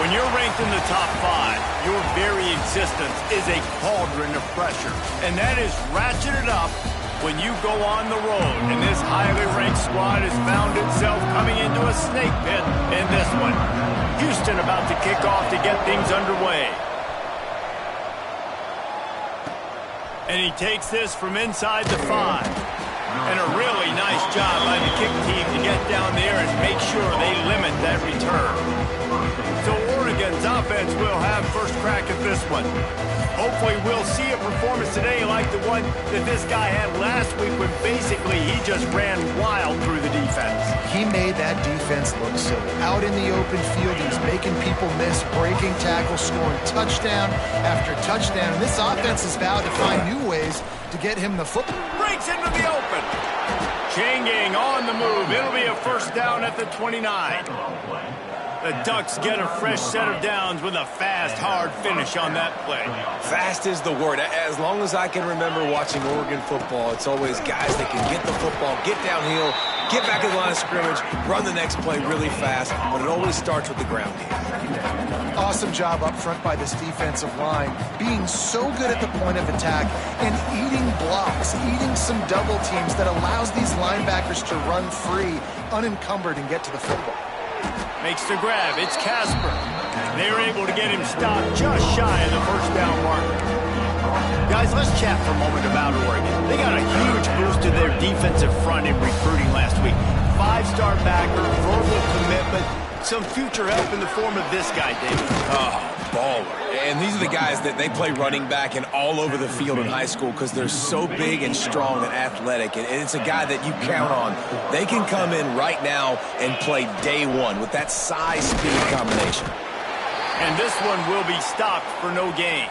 When you're ranked in the top 5, your very existence is a cauldron of pressure. And that is ratcheted up when you go on the road. And this highly ranked squad has found itself coming into a snake pit in this one. Houston about to kick off to get things underway. And he takes this from inside the 5. And a really nice job by the kick team to get down there and make sure they limit that return. So Oregon's offense will have first crack at this one. Hopefully we'll see a performance today like the one that this guy had last week when basically he just ran wild through the defense. He made that defense look silly. Out in the open field, he's making people miss, breaking tackles, scoring touchdown after touchdown. And this offense has vowed to find new ways to get him the football. Breaks into the open. Changing on the move. It'll be a first down at the 29. The Ducks get a fresh set of downs with a fast, hard finish on that play. Fast is the word. As long as I can remember watching Oregon football, it's always guys that can get the football, get downhill, get back in the line of scrimmage, run the next play really fast, but it always starts with the ground game. Awesome job up front by this defensive line, being so good at the point of attack and eating blocks, eating some double teams that allows these linebackers to run free, unencumbered, and get to the football. Makes the grab. It's Casper. They're able to get him stopped just shy of the first down marker. Guys, let's chat for a moment about Oregon. They got a huge boost to their defensive front in recruiting last week. 5-star backer, verbal commitment, some future help in the form of this guy, David. Oh, baller. And these are the guys that they play running back and all over the field in high school because they're so big and strong and athletic. And it's a guy that you count on. They can come in right now and play day one with that size-speed combination. And this one will be stopped for no gain.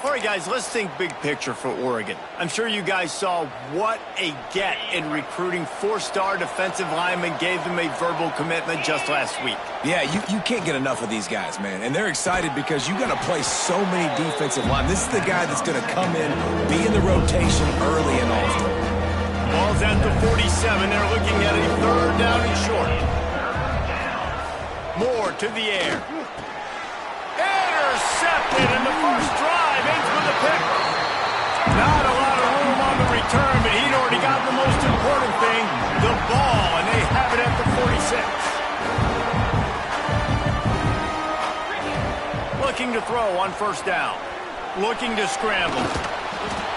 All right, guys, let's think big picture for Oregon. I'm sure you guys saw what a get in recruiting 4-star defensive linemen gave them a verbal commitment just last week. Yeah, you can't get enough of these guys, man. And they're excited because you got to play so many defensive line. This is the guy that's going to come in, be in the rotation early and often. Ball's at the 47. They're looking at a third down and short. Moore to the air. Intercepted in the first drive. Ends with a pick. Not a lot of room on the return, but he'd already got the most important thing, the ball, and they have it at the 46. Looking to throw on first down. Looking to scramble.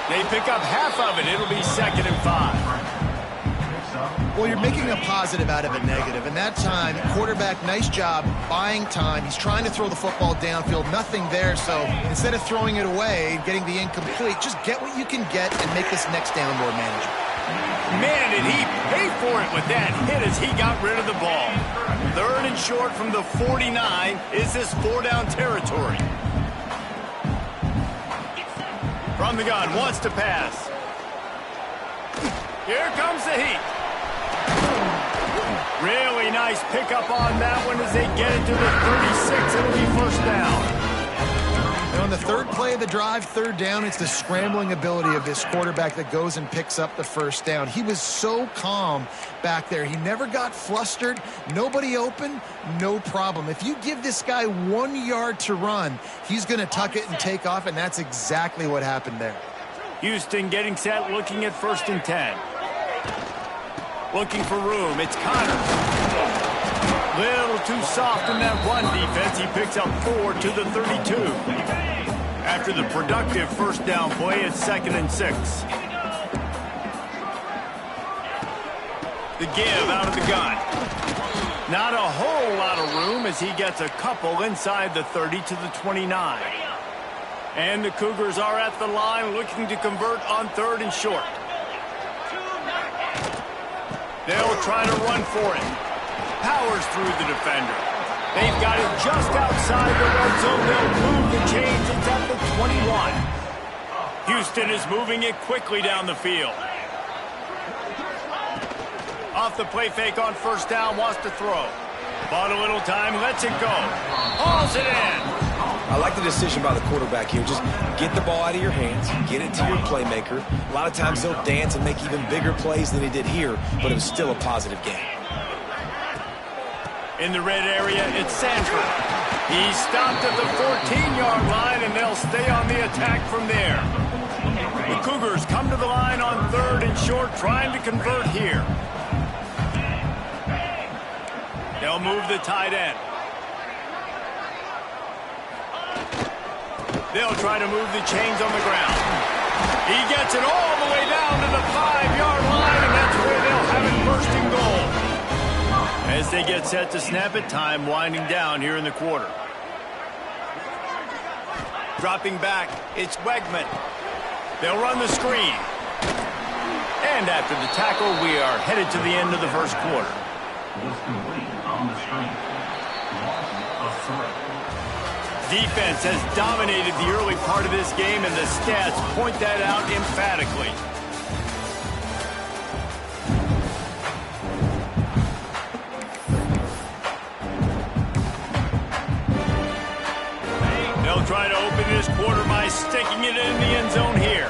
They pick up half of it. It'll be 2nd and 5. Well, you're making a positive out of a negative. And that time, quarterback, nice job buying time. He's trying to throw the football downfield. Nothing there. So instead of throwing it away and getting the incomplete, just get what you can get and make this next down more manageable. Man, did he pay for it with that hit as he got rid of the ball. 3rd and short from the 49. Is this 4-down territory? From the gun, wants to pass. Here comes the heat. Really nice pickup on that one as they get it to the 36. It'll be first down. And on the third play of the drive, 3rd down, it's the scrambling ability of this quarterback that goes and picks up the first down. He was so calm back there. He never got flustered. Nobody open, no problem. If you give this guy 1 yard to run, he's going to tuck it and take off, and that's exactly what happened there. Houston getting set, looking at 1st and 10. Looking for room. It's Connors. Little too soft in that run defense. He picks up 4 to the 32. After the productive first down play, it's 2nd and 6. The give out of the gun. Not a whole lot of room as he gets a couple inside the 30 to the 29. And the Cougars are at the line looking to convert on 3rd and short. They'll try to run for it. Powers through the defender. They've got it just outside the red zone. They'll move the chains. It's at the 21. Houston is moving it quickly down the field. Off the play fake on first down, wants to throw. Bought a little time, lets it go. Hauls it in. I like the decision by the quarterback here. Just get the ball out of your hands, get it to your playmaker. A lot of times he'll dance and make even bigger plays than he did here, but it was still a positive game. In the red area, it's Sanford. He's stopped at the 14-yard line, and they'll stay on the attack from there. The Cougars come to the line on 3rd and short, trying to convert here. They'll move the tight end. They'll try to move the chains on the ground. He gets it all the way down to the 5-yard line, and that's where they'll have it first and goal. As they get set to snap it, time winding down here in the quarter. Dropping back, it's Wegman. They'll run the screen. And after the tackle, we are headed to the end of the first quarter. Defense has dominated the early part of this game, and the stats point that out emphatically. They'll try to open this quarter by sticking it in the end zone here.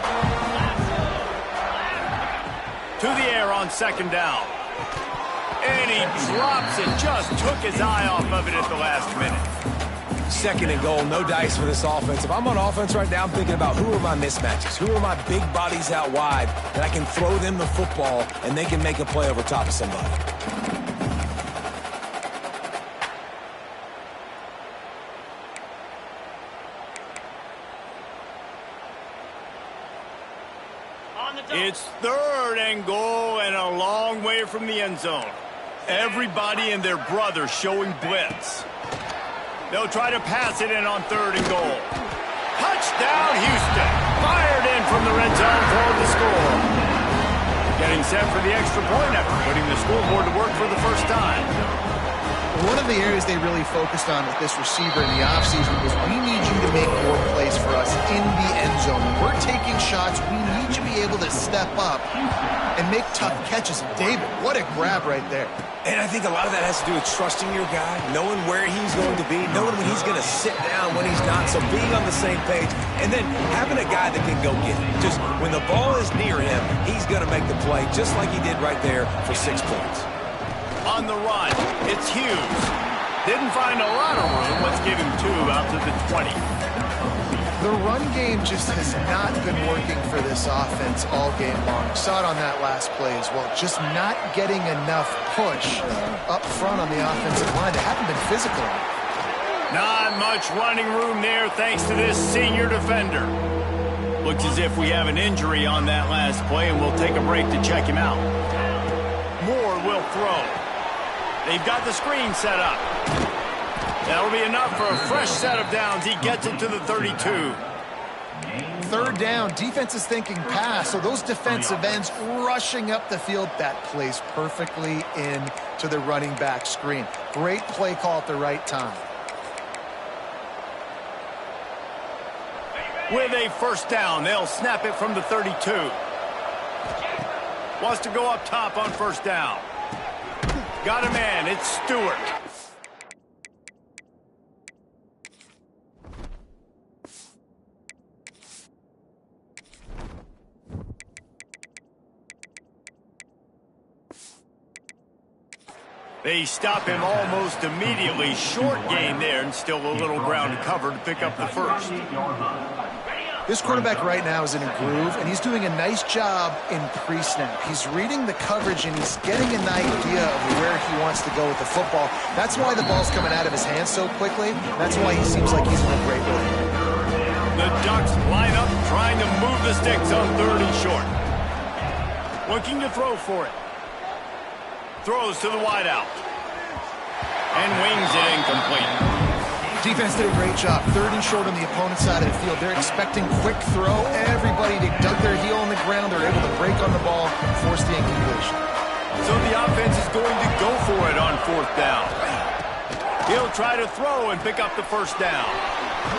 To the air on 2nd down. And he drops it, just took his eye off of it at the last minute. 2nd and goal, no dice for this offense. If I'm on offense right now, I'm thinking about who are my mismatches? Who are my big bodies out wide that I can throw them the football and they can make a play over top of somebody? It's 3rd and goal and a long way from the end zone. Everybody and their brother showing blitz. They'll try to pass it in on 3rd and goal. Touchdown, Houston. Fired in from the red zone for the score. Getting set for the extra point after putting the scoreboard to work for the first time. One of the areas they really focused on with this receiver in the offseason was we need you to make more plays for us in the end zone. When we're taking shots, we need you to be able to step up and make tough catches. David, what a grab right there. And I think a lot of that has to do with trusting your guy, knowing where he's going to be, knowing when he's going to sit down, when he's not, so being on the same page, and then having a guy that can go get it. Just when the ball is near him, he's going to make the play, just like he did right there for 6 points. On the run, it's Hughes. Didn't find a lot of room. Let's give him 2 out to the 20. The run game just has not been working for this offense all game long. Saw it on that last play as well. Just not getting enough push up front on the offensive line. They haven't been physical. Not much running room there thanks to this senior defender. Looks as if we have an injury on that last play, and we'll take a break to check him out. Moore will throw. They've got the screen set up. That'll be enough for a fresh set of downs. He gets it to the 32. 3rd down, defense is thinking pass, so those defensive ends rushing up the field, that plays perfectly in to the running back screen. Great play call at the right time. With a 1st down, they'll snap it from the 32. Wants to go up top on 1st down. Got a man, it's Stewart. They stop him almost immediately. Short gain there, and still a little ground to cover to pick up the 1st. This quarterback right now is in a groove, and he's doing a nice job in pre-snap. He's reading the coverage, and he's getting an idea of where he wants to go with the football. That's why the ball's coming out of his hands so quickly. That's why he seems like he's in a great rhythm. The Ducks line up, trying to move the sticks on 3rd and short. Looking to throw for it. Throws to the wideout. And wings it incomplete. Defense did a great job. 3rd and short on the opponent's side of the field. They're expecting quick throw. Everybody, they dug their heel on the ground. They're able to break on the ball, force the incompletion. So the offense is going to go for it on 4th down. He'll try to throw and pick up the 1st down.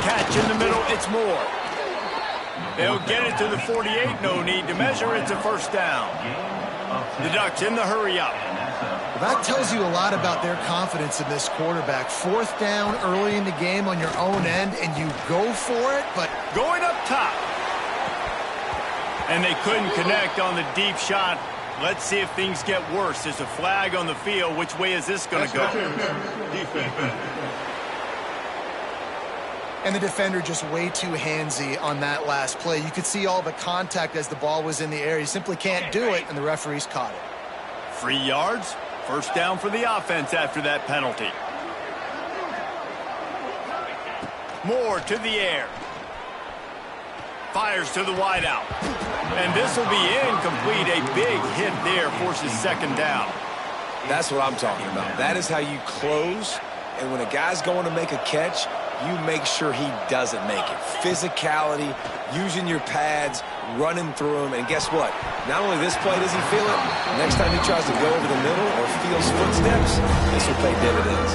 Catch in the middle, it's Moore. They'll get it to the 48. No need to measure. It's a 1st down. The Ducks in the hurry up. Well, that tells you a lot about their confidence in this quarterback. 4th down early in the game on your own end, and you go for it, but going up top. And they couldn't connect on the deep shot. Let's see if things get worse. There's a flag on the field. Which way is this going to go? And the defender just way too handsy on that last play. You could see all the contact as the ball was in the air. You simply can't do it, and the referees caught it. 3 yards, first down for the offense after that penalty. Moore to the air. Fires to the wideout. And this will be incomplete. A big hit there forces second down. That's what I'm talking about. That is how you close. And when a guy's going to make a catch, you make sure he doesn't make it. Physicality, using your pads, running through him. And guess what? Not only this play does he feel it, next time he tries to go over the middle or feels footsteps, this will pay dividends.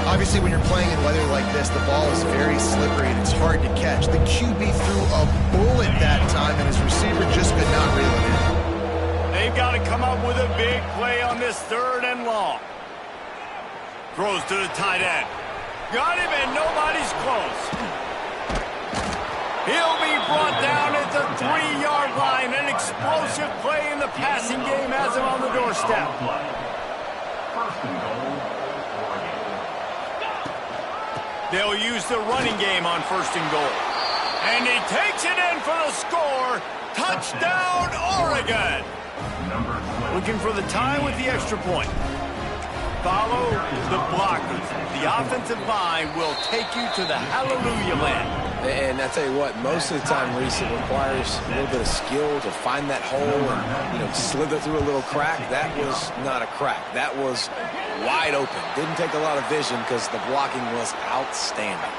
Obviously, when you're playing in weather like this, the ball is very slippery and it's hard to catch. The QB threw a bullet that time, and his receiver just could not reel it in. They've got to come up with a big play on this 3rd and long. Throws to the tight end. Got him, and nobody's close. He'll be brought down at the 3-yard line. An explosive play in the passing game has him on the doorstep. They'll use the running game on 1st and goal. And he takes it in for the score. Touchdown, Oregon. Looking for the tie with the extra point. Follow the blockers. The offensive line will take you to the hallelujah land. And I tell you what, most of the time, Reese, it requires a little bit of skill to find that hole and, slither through a little crack. That was not a crack. That was wide open. Didn't take a lot of vision because the blocking was outstanding.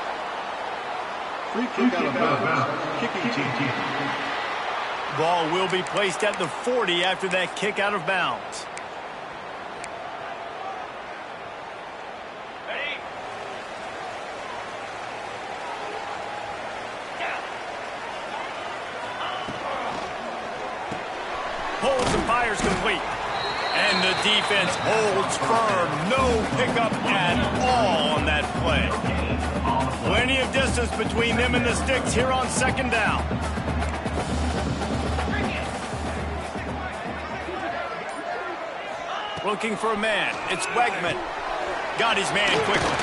Free kick out of bounds. Kicking team. Ball will be placed at the 40 after that kick out of bounds. Pulls and fires complete. And the defense holds firm. No pickup at all on that play. Plenty of distance between them and the sticks here on 2nd down. Looking for a man. It's Wegman. Got his man quickly.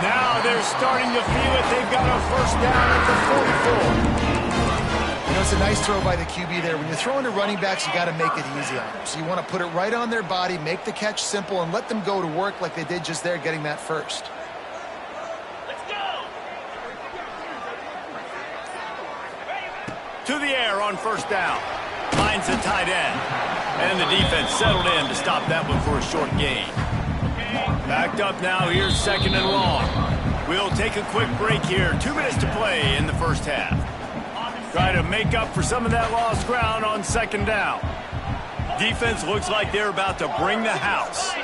Now they're starting to feel it. They've got a 1st down at the 44. It's a nice throw by the QB there. When you're throwing to running backs, you got to make it easy on them. So you want to put it right on their body, make the catch simple, and let them go to work like they did just there, getting that first. Let's go! To the air on 1st down. Finds the tight end. And the defense settled in to stop that one for a short gain. Backed up now. Here's 2nd and long. We'll take a quick break here. 2 minutes to play in the 1st half. Try to make up for some of that lost ground on 2nd down. Defense looks like they're about to bring the house.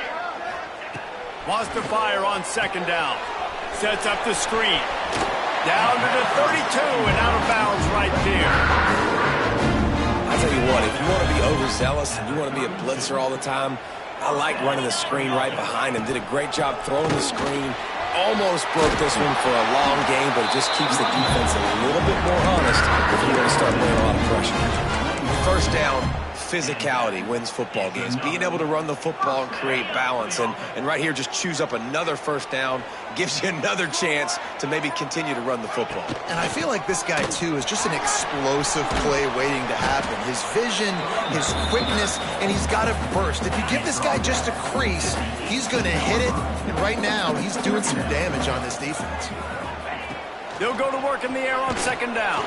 Wants to fire on 2nd down. Sets up the screen. Down to the 32 and out of bounds right there. I tell you what, if you want to be overzealous and you want to be a blitzer all the time, I like running the screen right behind him. Did a great job throwing the screen. Almost broke this one for a long game, but it just keeps the defense a little bit more honest if you want to start laying a lot of pressure. 1st down, physicality wins football games. Being able to run the football and create balance. And right here, just choose up another 1st down, gives you another chance to maybe continue to run the football. And I feel like this guy, too, is just an explosive play waiting to happen. His vision, his quickness, and he's got to burst. If you give this guy just a crease, he's going to hit it. And right now, he's doing some damage on this defense. They'll go to work in the air on 2nd down.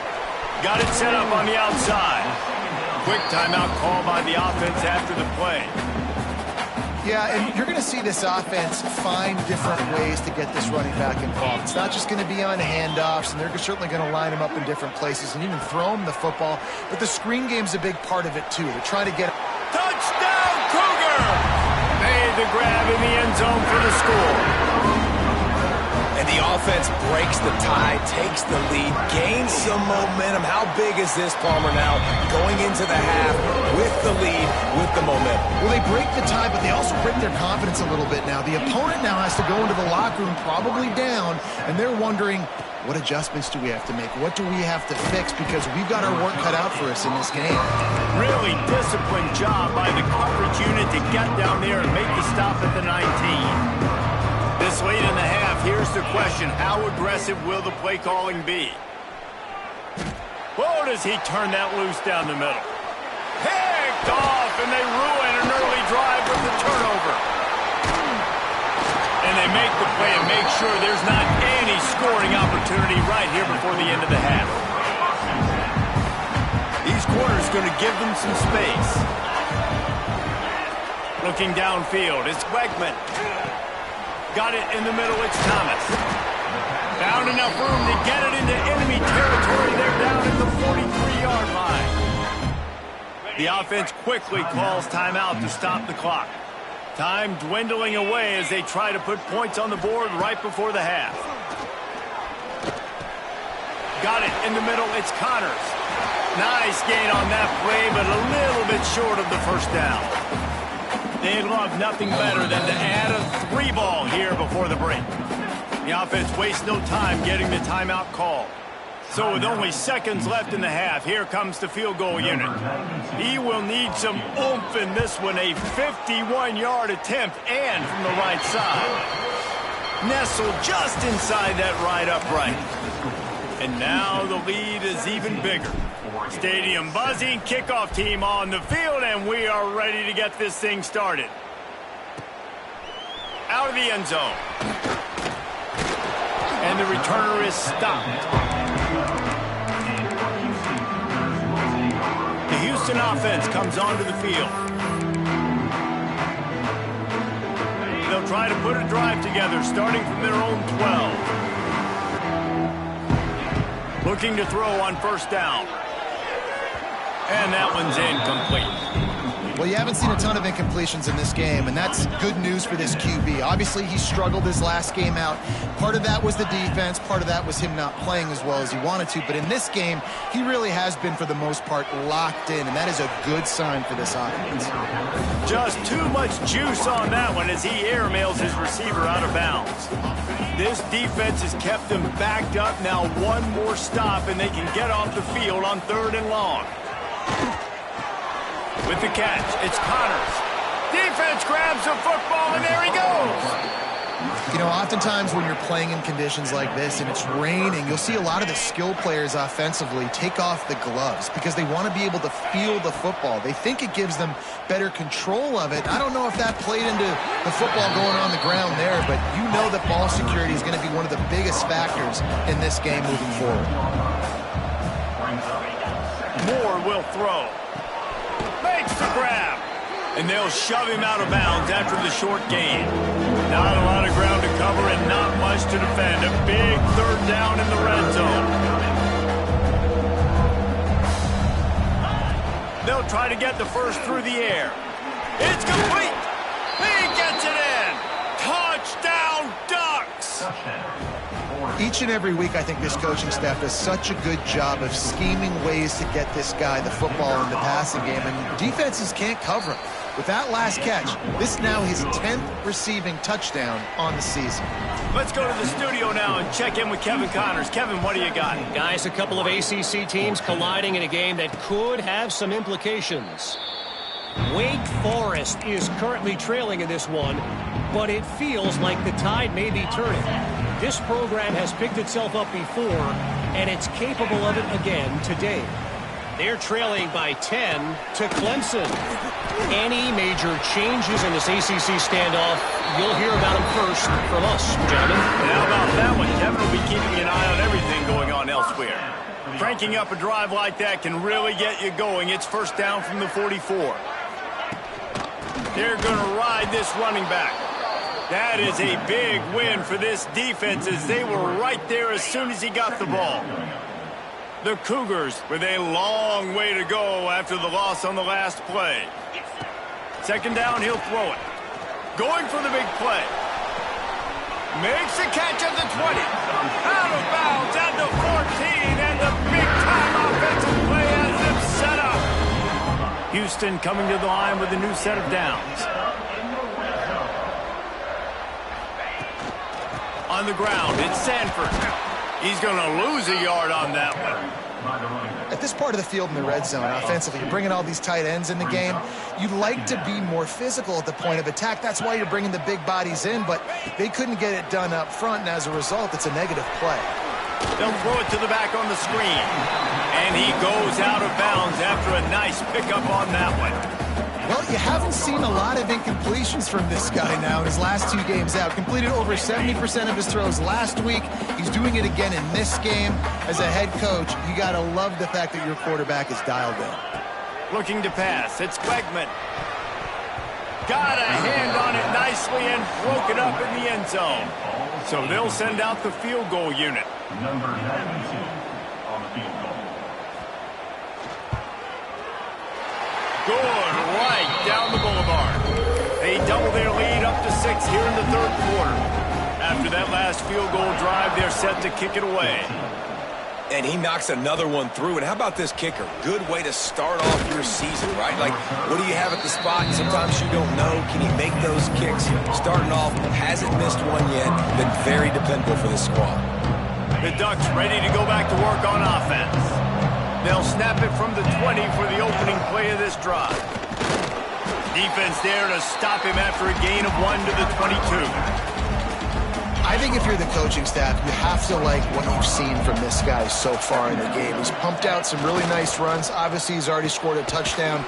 Got it set up on the outside. Quick timeout call by the offense after the play. Yeah, and you're going to see this offense find different ways to get this running back involved. It's not just going to be on handoffs, and they're certainly going to line him up in different places and even throw him the football. But the screen game's a big part of it, too. They're trying to get... Touchdown, Cougar! Made the grab in the end zone for the score. And the offense breaks the tie, takes the lead, gains some momentum. How big is this, Palmer, now going into the half with the lead, with the momentum? Well, they break the tie, but they also break their confidence a little bit now. The opponent now has to go into the locker room probably down, and they're wondering, what adjustments do we have to make? What do we have to fix? Because we've got our work cut out for us in this game. Really disciplined job by the coverage unit to get down there and make the stop at the 19. This late in the half, here's the the question, how aggressive will the play calling be? Oh, does he turn that loose down the middle? Picked off, and they ruin an early drive with the turnover. And they make the play and make sure there's not any scoring opportunity right here before the end of the half. These corners going to give them some space. Looking downfield, it's Wegman. Got it in the middle, it's Thomas. Found enough room to get it into enemy territory. They're down at the 43-yard line. The offense quickly calls timeout to stop the clock. Time dwindling away as they try to put points on the board right before the half. Got it in the middle, it's Connors. Nice gain on that play, but a little bit short of the first down. They'd love nothing better than to add a 3-ball here before the break. The offense wastes no time getting the timeout called. So with only seconds left in the half, here comes the field goal unit. He will need some oomph in this one, a 51-yard attempt and from the right side. Nestled just inside that right upright. And now the lead is even bigger. Stadium buzzing, kickoff team on the field, and we are ready to get this thing started. Out of the end zone. And the returner is stopped. The Houston offense comes onto the field. They'll try to put a drive together, starting from their own 12. Looking to throw on first down. And that one's incomplete. Well, you haven't seen a ton of incompletions in this game, and that's good news for this QB. Obviously, he struggled his last game out. Part of that was the defense. Part of that was him not playing as well as he wanted to. But in this game, he really has been, for the most part, locked in, and that is a good sign for this offense. Just too much juice on that one as he airmails his receiver out of bounds. This defense has kept them backed up. Now one more stop, and they can get off the field on 3rd and long. With the catch, it's Connors. Defense grabs the football, and there he goes. You know, oftentimes when you're playing in conditions like this and it's raining, you'll see a lot of the skill players offensively take off the gloves because they want to be able to feel the football. They think it gives them better control of it. I don't know if that played into the football going on the ground there, but you know that ball security is going to be one of the biggest factors in this game moving forward. Moore will throw. Makes the grab. And they'll shove him out of bounds after the short gain. Not a lot of ground to cover and not much to defend. A big 3rd down in the red zone. They'll try to get the first through the air. It's complete. He gets it in. Touchdown, Ducks. Each and every week, I think this coaching staff does such a good job of scheming ways to get this guy the football in the passing game, and defenses can't cover him. With that last catch, this is now his 10th receiving touchdown on the season. Let's go to the studio now and check in with Kevin Connors. Kevin, what do you got? Guys, a couple of ACC teams colliding in a game that could have some implications. Wake Forest is currently trailing in this one, but it feels like the tide may be turning. This program has picked itself up before, and it's capable of it again today. They're trailing by 10 to Clemson. Any major changes in this ACC standoff, you'll hear about them first from us, gentlemen. And how about that one? Kevin will be keeping an eye on everything going on elsewhere. Cranking up a drive like that can really get you going. It's first down from the 44. They're going to ride this running back. That is a big win for this defense as they were right there as soon as he got the ball. The Cougars with a long way to go after the loss on the last play. Second down, he'll throw it. Going for the big play. Makes the catch at the 20. Out of bounds at the 14, and the big-time offensive play has them set up. Houston coming to the line with a new set of downs. On the ground, it's Sanford. He's going to lose a yard on that one. At this part of the field in the red zone, offensively, you're bringing all these tight ends in the game. You'd like to be more physical at the point of attack. That's why you're bringing the big bodies in, but they couldn't get it done up front, and as a result, it's a negative play. They'll throw it to the back on the screen. And he goes out of bounds after a nice pickup on that one. Well, you haven't seen a lot of incompletions from this guy now in his last 2 games out. Completed over 70% of his throws last week. He's doing it again in this game. As a head coach, you got to love the fact that your quarterback is dialed in. Looking to pass. It's Quegman. Got a hand on it nicely and broke it up in the end zone. So they'll send out the field goal unit. Number 92 on the field goal. Good, right down the boulevard. They double their lead up to 6 here in the third quarter. After that last field goal drive, they're set to kick it away. And he knocks another one through. And how about this kicker? Good way to start off your season, right? Like, what do you have at the spot? Sometimes you don't know. Can he make those kicks? Starting off, hasn't missed one yet. Been very dependable for this squad. The Ducks ready to go back to work on offense. They'll snap it from the 20 for the opening play of this drive. Defense there to stop him after a gain of 1 to the 22. I think if you're the coaching staff, you have to like what you've seen from this guy so far in the game. He's pumped out some really nice runs. Obviously, he's already scored a touchdown.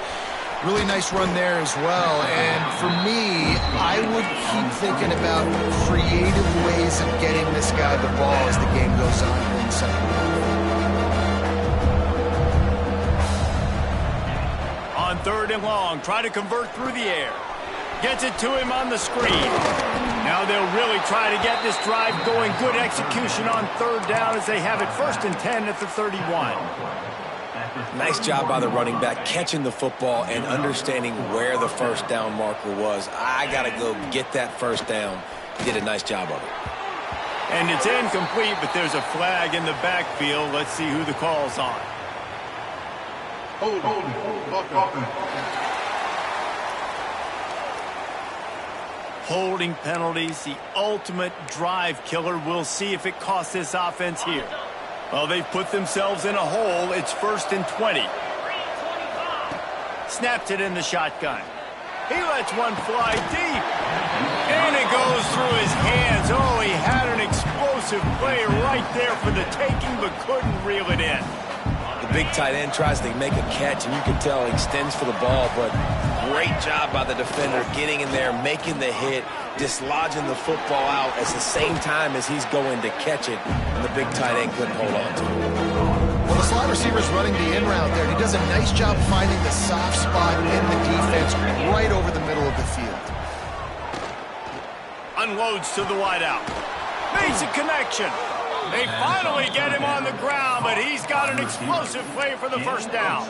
Really nice run there as well. And for me, I would keep thinking about creative ways of getting this guy the ball as the game goes on here in the second half. On 3rd and long, try to convert through the air. Gets it to him on the screen. Now they'll really try to get this drive going. Good execution on 3rd down as they have it 1st and 10 at the 31. Nice job by the running back catching the football and understanding where the first down marker was. I got to go get that first down. He did a nice job of it. And it's incomplete, but there's a flag in the backfield. Let's see who the call's on. Holding penalties, the ultimate drive killer. We'll see if it costs this offense here. Well, they've put themselves in a hole. It's 1st and 20. Snapped it in the shotgun. He lets one fly deep. And it goes through his hands. Oh, he had an explosive play right there for the taking, but couldn't reel it in. The big tight end tries to make a catch, and you can tell he extends for the ball, but great job by the defender getting in there, making the hit, dislodging the football out at the same time as he's going to catch it, and the big tight end couldn't hold on to it. Well, the slot receiver's running the in route there, and he does a nice job finding the soft spot in the defense right over the middle of the field. Unloads to the wideout. Makes a connection. They finally get him on the ground, but he's got an explosive play for the first down.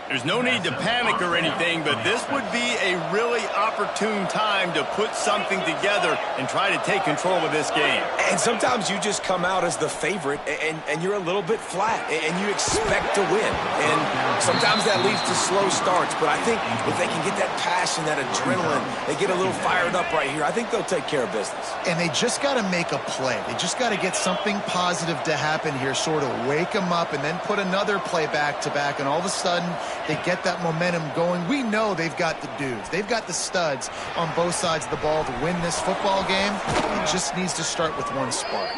There's no need to panic or anything, but this would be a really opportune time to put something together and try to take control of this game. And sometimes you just come out as the favorite, and you're a little bit flat, and you expect to win. And sometimes that leads to slow starts, but I think if they can get that passion, that adrenaline, they get a little fired up right here, I think they'll take care of business. And they just got to make a play. They just got to get something positive to happen here, sort of wake them up, and then put another play back-to-back, and all of a sudden, they get that momentum going. We know they've got the dudes. They've got the studs on both sides of the ball to win this football game. It just needs to start with one spark.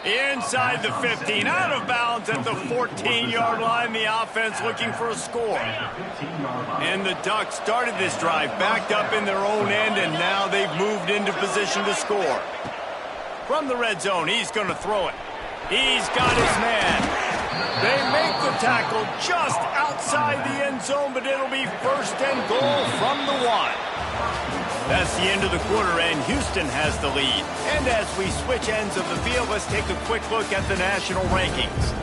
Inside the 15, out of bounds at the 14-yard line. The offense looking for a score. And the Ducks started this drive backed up in their own end, and now they've moved into position to score. From the red zone, he's going to throw it. He's got his man. They make the tackle just outside the end zone, but it'll be 1st and goal from the 1. That's the end of the quarter, and Houston has the lead. And as we switch ends of the field, let's take a quick look at the national rankings.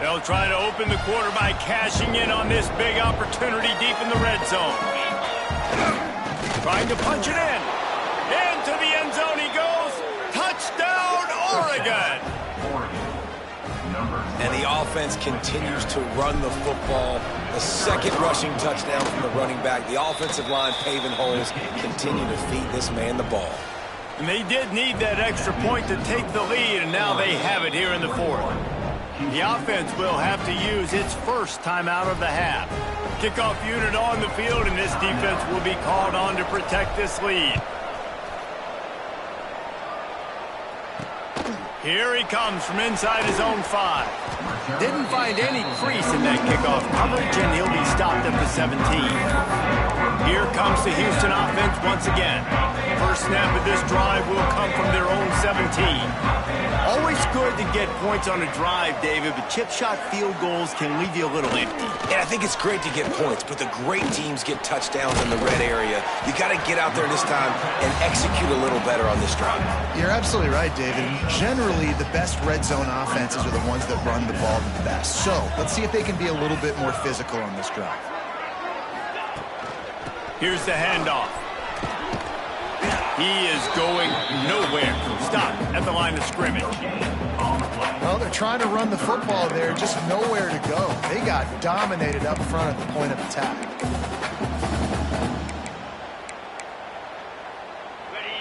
They'll try to open the quarter by cashing in on this big opportunity deep in the red zone. Trying to punch it in. Into the end zone he goes. Touchdown, Oregon. Number And the offense continues to run the football. The second rushing touchdown from the running back. The offensive line paving holes, continue to feed this man the ball. And they did need that extra point to take the lead, and now they have it here in the fourth. The offense will have to use its first timeout of the half. Kickoff unit on the field, and this defense will be called on to protect this lead. Here he comes from inside his own 5. Didn't find any crease in that kickoff coverage, and he'll be stopped at the 17. Here comes the Houston offense once again. First snap of this drive will come from their own 17. Always good to get points on a drive, David, but chip shot field goals can leave you a little empty. And I think it's great to get points, but the great teams get touchdowns in the red area. You got to get out there this time and execute a little better on this drive. You're absolutely right, David. Generally, the best red zone offenses are the ones that run the ball the best. So let's see if they can be a little bit more physical on this drive. Here's the handoff. He is going nowhere. Stop at the line of scrimmage. Well, they're trying to run the football there, just nowhere to go. They got dominated up front at the point of attack.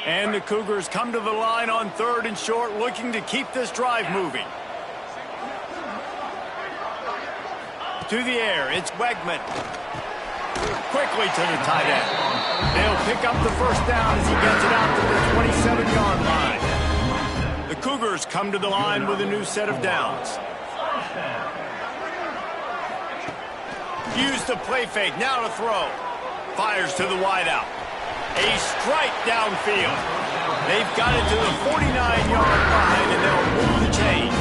And the Cougars come to the line on 3rd and short, looking to keep this drive moving. To the air, it's Wegman. Quickly to the tight end. They'll pick up the first down as he gets it out to the 27-yard line. The Cougars come to the line with a new set of downs. Use the play fake, now to throw. Fires to the wideout. A strike downfield. They've got it to the 49-yard line, and they'll move the chain.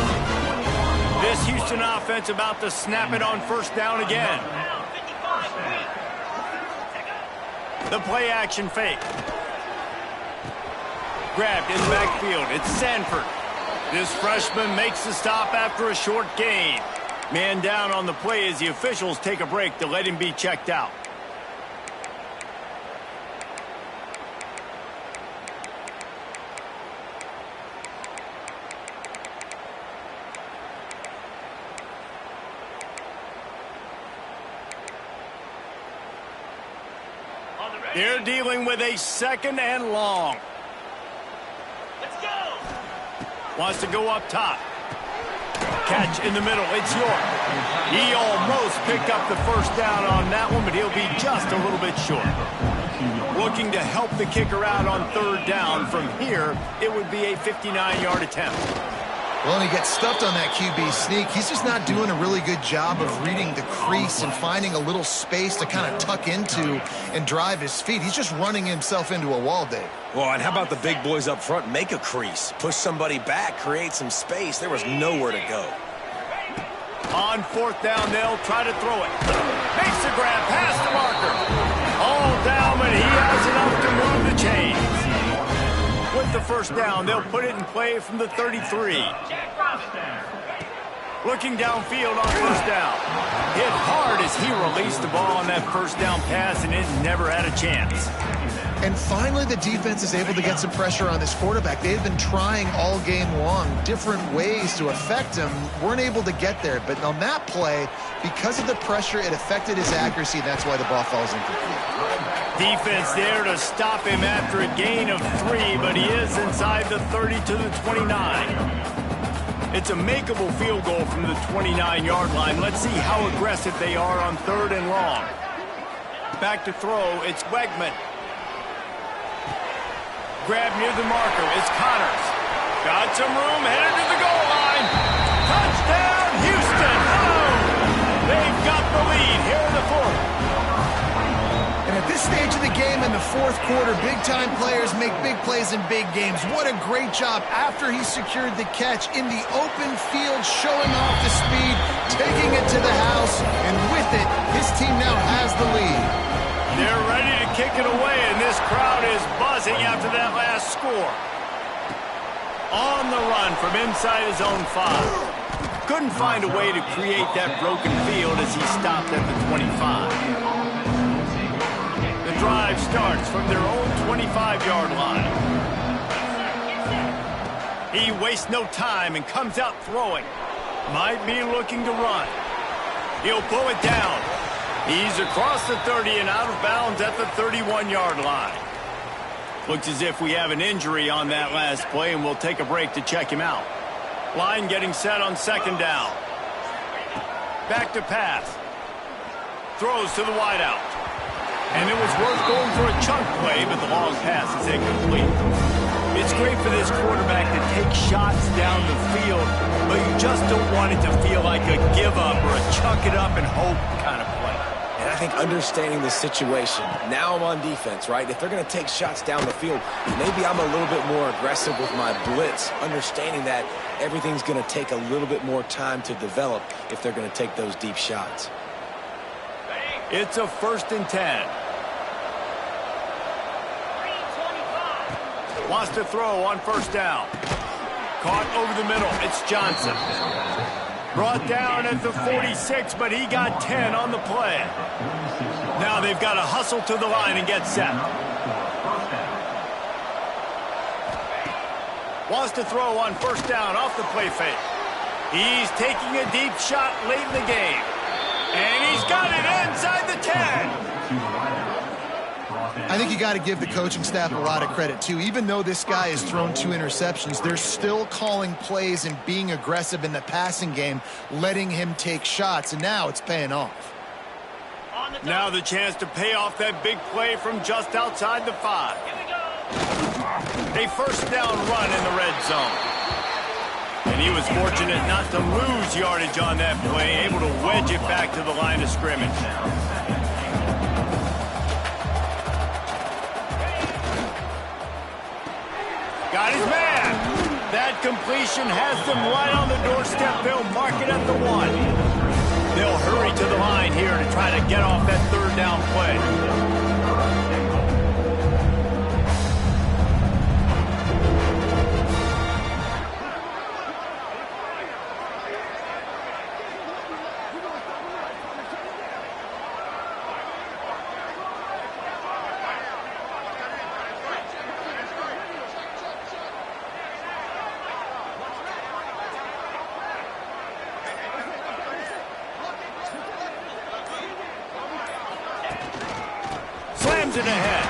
This Houston offense about to snap it on first down again. The play action fake. Grabbed in the backfield. It's Sanford. This freshman makes the stop after a short gain. Man down on the play as the officials take a break to let him be checked out. They're dealing with a 2nd and long. Let's go. Wants to go up top. Catch in the middle. It's York. He almost picked up the first down on that one, but he'll be just a little bit short. Looking to help the kicker out on 3rd down. From here, it would be a 59-yard attempt. Well, and he gets stuffed on that QB sneak. He's just not doing a really good job of reading the crease and finding a little space to kind of tuck into and drive his feet. He's just running himself into a wall, Dave. Well, and how about the big boys up front? Make a crease. Push somebody back. Create some space. There was nowhere to go. On 4th down, they'll try to throw it. Makes the grab past the marker. All down, but he has enough to move the chains. With the first down, they'll put it in play from the 33. Looking downfield on first down. Hit hard as he released the ball on that first down pass, and it never had a chance. And finally, the defense is able to get some pressure on this quarterback. They've been trying all game long different ways to affect him. Weren't able to get there. But on that play, because of the pressure, it affected his accuracy. That's why the ball falls incomplete. Defense there to stop him after a gain of 3, but he is inside the 30 to the 29. It's a makeable field goal from the 29-yard line. Let's see how aggressive they are on 3rd and long. Back to throw, it's Wegman. Grab near the marker, it's Connors. Got some room, headed to the goal line. Touchdown, Houston! Hello! They've got the lead here in the 4th. And at this stage of the game in the 4th quarter, big-time players make big plays in big games. What a great job after he secured the catch in the open field, showing off the speed, taking it to the house, and with it, his team now has the lead. They're ready to kick it away, and this crowd is buzzing after that last score. On the run from inside his own 5. Couldn't find a way to create that broken field as he stopped at the 25. The drive starts from their own 25-yard line. He wastes no time and comes out throwing. Might be looking to run. He'll pull it down. He's across the 30 and out of bounds at the 31-yard line. Looks as if we have an injury on that last play, and we'll take a break to check him out. Line getting set on second down. Back to pass. Throws to the wideout. And it was worth going for a chunk play, but the long pass is incomplete. It's great for this quarterback to take shots down the field, but you just don't want it to feel like a give-up or a chuck it up and hope kind of play. And I think understanding the situation, now I'm on defense, right? If they're going to take shots down the field, maybe I'm a little bit more aggressive with my blitz, understanding that everything's going to take a little bit more time to develop if they're going to take those deep shots. It's a 1st and 10. Wants to throw on 1st down. Caught over the middle. It's Johnson. Brought down at the 46, but he got 10 on the play. Now they've got to hustle to the line and get set. Wants to throw on 1st down off the play fake. He's taking a deep shot late in the game. And he's got it inside the 10. I think you got to give the coaching staff a lot of credit, too. Even though this guy has thrown 2 interceptions, they're still calling plays and being aggressive in the passing game, letting him take shots, and now it's paying off. Now the chance to pay off that big play from just outside the 5. A 1st down run in the red zone. And he was fortunate not to lose yardage on that play, able to wedge it back to the line of scrimmage. Got his man. That completion has them right on the doorstep. They'll mark it at the 1. They'll hurry to the line here to try to get off that 3rd down play. Slams it ahead.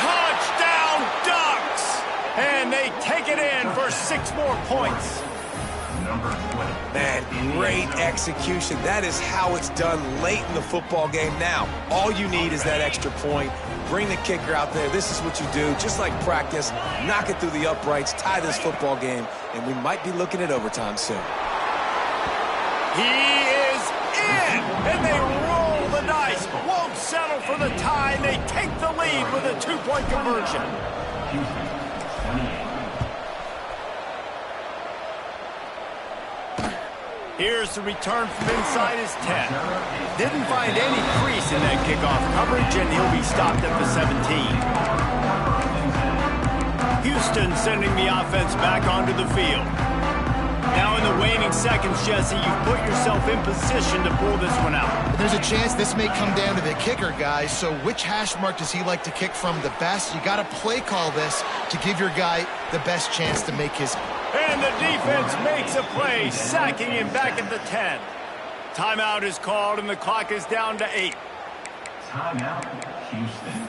Touchdown Ducks! And they take it in for 6 more points. Man, great execution. That is how it's done late in the football game. Now, all you need is that extra point. Bring the kicker out there. This is what you do. Just like practice, knock it through the uprights, tie this football game, and we might be looking at overtime soon. He is in! And they roll the dice. Won't settle for the tie. They take the lead with a 2-point conversion. Here's the return from inside his 10. Didn't find any crease in that kickoff coverage, and he'll be stopped at the 17. Houston sending the offense back onto the field. Now in the waning seconds, Jesse, you've put yourself in position to pull this one out. There's a chance this may come down to the kicker, guys, so which hash mark does he like to kick from the best? You got to play call this to give your guy the best chance to make his... And the defense makes a play, sacking him back at the 10. Timeout is called, and the clock is down to 8. Timeout, Houston.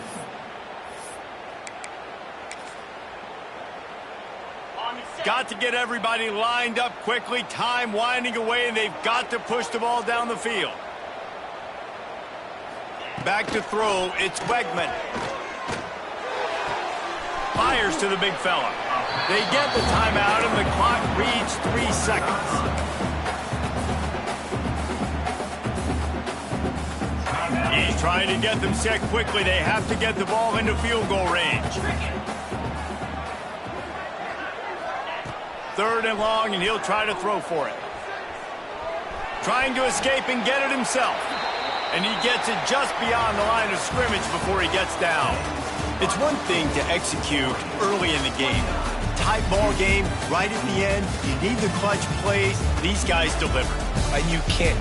Got to get everybody lined up quickly. Time winding away, and they've got to push the ball down the field. Back to throw, it's Wegman. Fires to the big fella. They get the timeout, and the clock reads 3 seconds. He's trying to get them set quickly. They have to get the ball into field goal range. 3rd and long, and he'll try to throw for it. Trying to escape and get it himself. And he gets it just beyond the line of scrimmage before he gets down. It's one thing to execute early in the game. Tight ball game, right at the end. You need the clutch plays. These guys deliver. And you can't